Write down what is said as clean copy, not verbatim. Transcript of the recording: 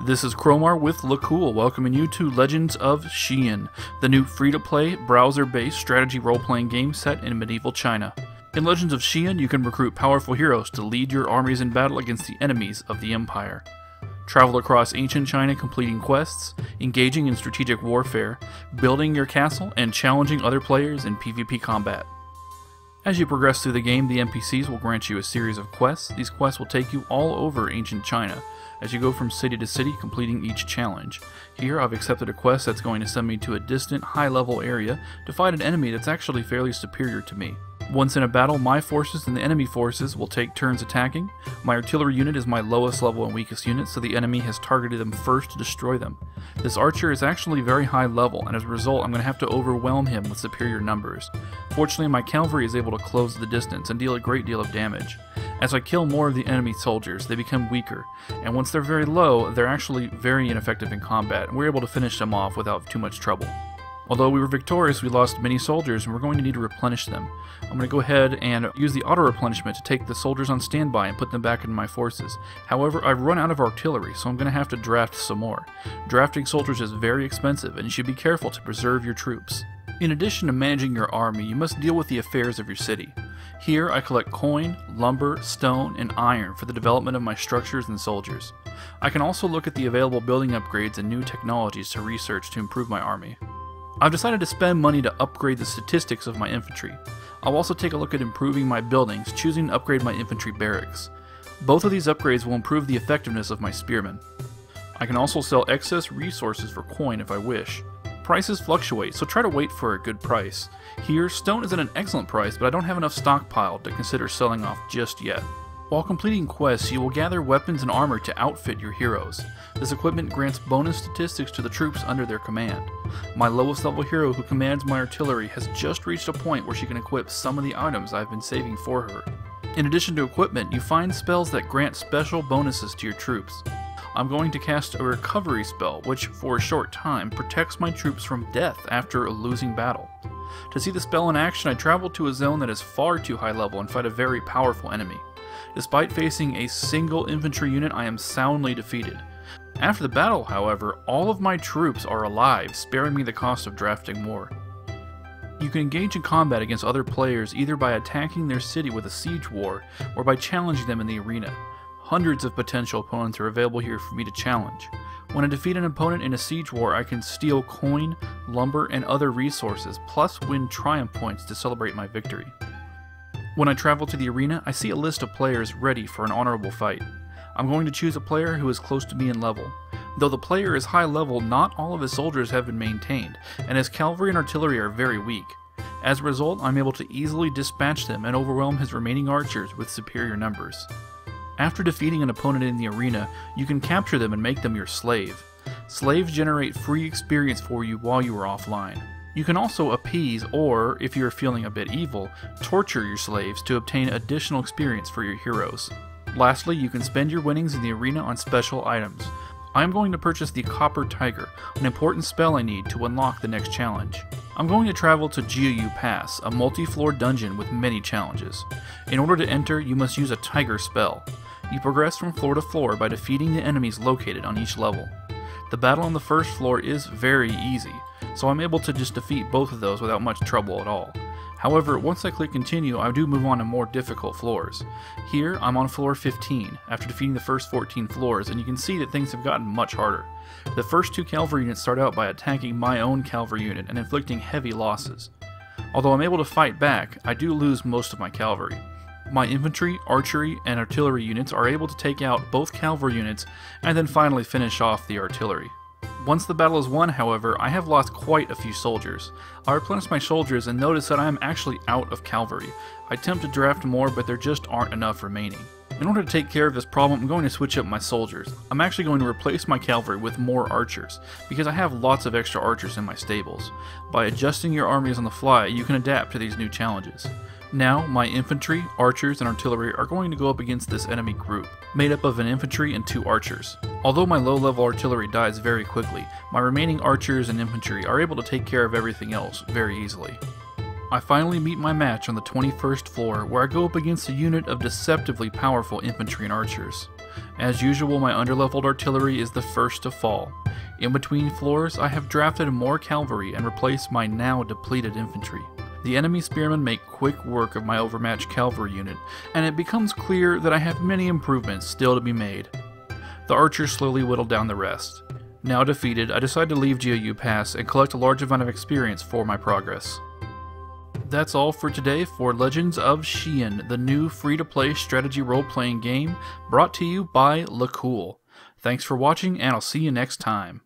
This is Cromar with lekool, welcoming you to Legends of Xian, the new free-to-play, browser-based strategy role-playing game set in medieval China. In Legends of Xian, you can recruit powerful heroes to lead your armies in battle against the enemies of the Empire. Travel across ancient China completing quests, engaging in strategic warfare, building your castle, and challenging other players in PvP combat. As you progress through the game, the NPCs will grant you a series of quests. These quests will take you all over ancient China, as you go from city to city completing each challenge. Here I've accepted a quest that's going to send me to a distant, high-level area to fight an enemy that's actually fairly superior to me. Once in a battle, my forces and the enemy forces will take turns attacking. My artillery unit is my lowest level and weakest unit, so the enemy has targeted them first to destroy them. This archer is actually very high level, and as a result I'm going to have to overwhelm him with superior numbers. Fortunately, my cavalry is able to close the distance and deal a great deal of damage. As I kill more of the enemy soldiers, they become weaker, and once they're very low, they're actually very ineffective in combat, and we're able to finish them off without too much trouble. Although we were victorious, we lost many soldiers, and we're going to need to replenish them. I'm going to go ahead and use the auto-replenishment to take the soldiers on standby and put them back into my forces. However, I've run out of artillery, so I'm going to have to draft some more. Drafting soldiers is very expensive, and you should be careful to preserve your troops. In addition to managing your army, you must deal with the affairs of your city. Here, I collect coin, lumber, stone, and iron for the development of my structures and soldiers. I can also look at the available building upgrades and new technologies to research to improve my army. I've decided to spend money to upgrade the statistics of my infantry. I'll also take a look at improving my buildings, choosing to upgrade my infantry barracks. Both of these upgrades will improve the effectiveness of my spearmen. I can also sell excess resources for coin if I wish. Prices fluctuate, so try to wait for a good price. Here, stone is at an excellent price, but I don't have enough stockpiled to consider selling off just yet. While completing quests, you will gather weapons and armor to outfit your heroes. This equipment grants bonus statistics to the troops under their command. My lowest level hero who commands my artillery has just reached a point where she can equip some of the items I've been saving for her. In addition to equipment, you find spells that grant special bonuses to your troops. I'm going to cast a recovery spell, which for a short time protects my troops from death after a losing battle. To see the spell in action, I travel to a zone that is far too high level and fight a very powerful enemy. Despite facing a single infantry unit, I am soundly defeated. After the battle, however, all of my troops are alive, sparing me the cost of drafting more. You can engage in combat against other players either by attacking their city with a siege war, or by challenging them in the arena. Hundreds of potential opponents are available here for me to challenge. When I defeat an opponent in a siege war, I can steal coin, lumber, and other resources, plus win triumph points to celebrate my victory. When I travel to the arena, I see a list of players ready for an honorable fight. I'm going to choose a player who is close to me in level. Though the player is high level, not all of his soldiers have been maintained, and his cavalry and artillery are very weak. As a result, I'm able to easily dispatch them and overwhelm his remaining archers with superior numbers. After defeating an opponent in the arena, you can capture them and make them your slave. Slaves generate free experience for you while you are offline. You can also appease or, if you are feeling a bit evil, torture your slaves to obtain additional experience for your heroes. Lastly, you can spend your winnings in the arena on special items. I am going to purchase the Copper Tiger, an important spell I need to unlock the next challenge. I'm going to travel to Jiayu Pass, a multi-floor dungeon with many challenges. In order to enter, you must use a Tiger spell. You progress from floor to floor by defeating the enemies located on each level. The battle on the first floor is very easy, so I'm able to just defeat both of those without much trouble at all. However, once I click continue, I do move on to more difficult floors. Here, I'm on floor 15, after defeating the first 14 floors, and you can see that things have gotten much harder. The first two cavalry units start out by attacking my own cavalry unit and inflicting heavy losses. Although I'm able to fight back, I do lose most of my cavalry. My infantry, archery, and artillery units are able to take out both cavalry units and then finally finish off the artillery. Once the battle is won, however, I have lost quite a few soldiers. I replenish my soldiers and notice that I am actually out of cavalry. I attempt to draft more, but there just aren't enough remaining. In order to take care of this problem, I'm going to switch up my soldiers. I'm actually going to replace my cavalry with more archers, because I have lots of extra archers in my stables. By adjusting your armies on the fly, you can adapt to these new challenges. Now, my infantry, archers, and artillery are going to go up against this enemy group, made up of an infantry and 2 archers. Although my low-level artillery dies very quickly, my remaining archers and infantry are able to take care of everything else very easily. I finally meet my match on the 21st floor, where I go up against a unit of deceptively powerful infantry and archers. As usual, my underleveled artillery is the first to fall. In between floors, I have drafted more cavalry and replaced my now depleted infantry. The enemy spearmen make quick work of my overmatched cavalry unit, and it becomes clear that I have many improvements still to be made. The archers slowly whittle down the rest. Now defeated, I decide to leave GOU Pass and collect a large amount of experience for my progress. That's all for today for Legends of Xian, the new free-to-play strategy role-playing game brought to you by lekool. Thanks for watching, and I'll see you next time.